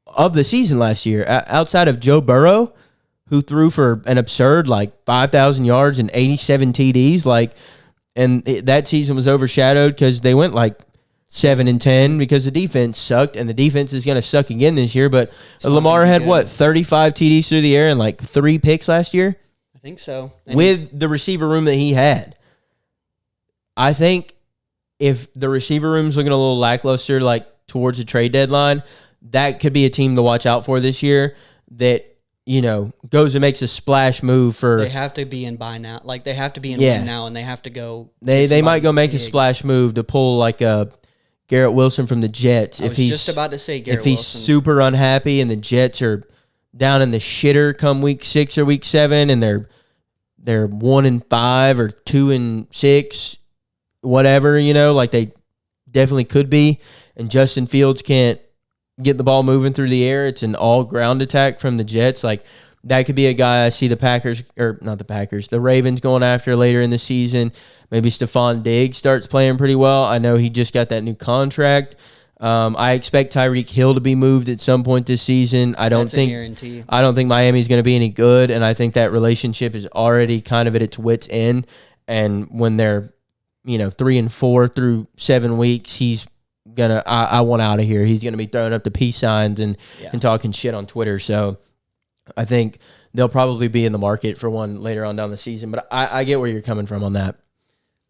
S1: of the season last year, outside of Joe Burrow, who threw for an absurd 5,000 yards and 87 TDs. And that season was overshadowed because they went 7-10 because the defense sucked, and the defense is going to suck again this year. But Lamar had 35 TDs through the air and 3 picks last year?
S2: I think so.
S1: With the receiver room that he had. I think if the receiver room's looking a little lackluster towards the trade deadline, that could be a team to watch out for this year that, goes and makes a splash move for.
S2: They have to be in buy now. They have to be in win now, and they have to go.
S1: They might go make a splash move to pull a Garrett Wilson from the Jets.
S2: I was just about to say Garrett Wilson.
S1: If he's super unhappy and the Jets are down in the shitter come week 6 or week 7 and they're 1-5 or 2-6, whatever, they definitely could be, and Justin Fields can't get the ball moving through the air. It's an all ground attack from the Jets. That could be a guy I see the Ravens going after later in the season. Maybe Stephon Diggs starts playing pretty well. I know he just got that new contract. I expect Tyreek Hill to be moved at some point this season.
S2: That's a guarantee.
S1: I don't think Miami's going to be any good, and I think that relationship is already kind of at its wit's end. And when they're 3-4 through 7 weeks, he's gonna. I want out of here. He's gonna be throwing up the peace signs and talking shit on Twitter. So I think they'll probably be in the market for one later on down the season. But I get where you're coming from on that.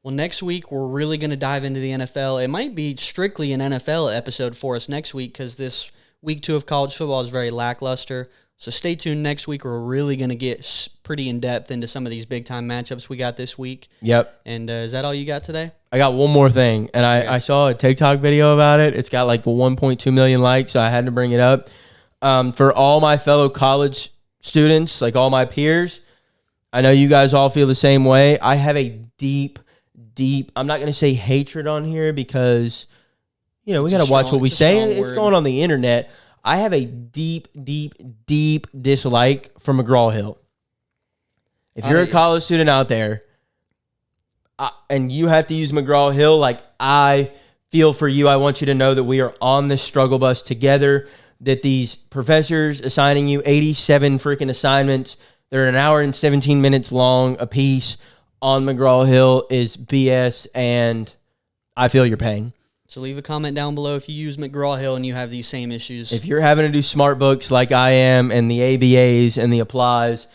S2: Well, next week we're really going to dive into the NFL. It might be strictly an NFL episode for us next week because this week 2 of college football is very lackluster. So stay tuned next week. We're really going to get pretty in-depth into some of these big-time matchups we got this week.
S1: Yep.
S2: And is that all you got today?
S1: I got one more thing, and I saw a TikTok video about it. It's got 1.2 million likes, so I had to bring it up. For all my fellow college students, all my peers, I know you guys all feel the same way. I have a deep, I'm not going to say hatred on here because, we got to watch what we say. It's going on the internet. I have a deep dislike for McGraw-Hill. If you're a college student out there and you have to use McGraw-Hill, I feel for you. I want you to know that we are on this struggle bus together, that these professors assigning you 87 freaking assignments, they're an hour and 17 minutes long a piece on McGraw-Hill is BS, and I feel your pain.
S2: So leave a comment down below if you use McGraw-Hill and you have these same issues.
S1: If you're having to do smart books like I am and the ABAs and the applies,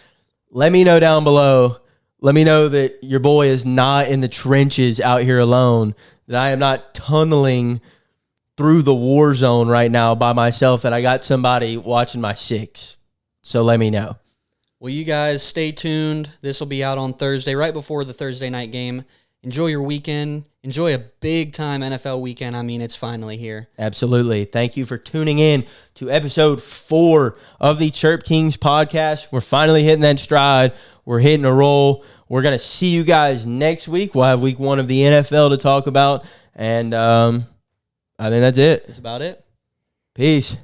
S1: let me know down below. Let me know that your boy is not in the trenches out here alone, that I am not tunneling through the war zone right now by myself, that I got somebody watching my 6. So let me know.
S2: Well, you guys stay tuned. This will be out on Thursday, right before the Thursday night game. Enjoy your weekend. Enjoy a big-time NFL weekend. I mean, it's finally here.
S1: Absolutely. Thank you for tuning in to episode 4 of the Chirp Kings podcast. We're finally hitting that stride. We're hitting a roll. We're going to see you guys next week. We'll have week 1 of the NFL to talk about. And I think that's it.
S2: That's about it.
S1: Peace.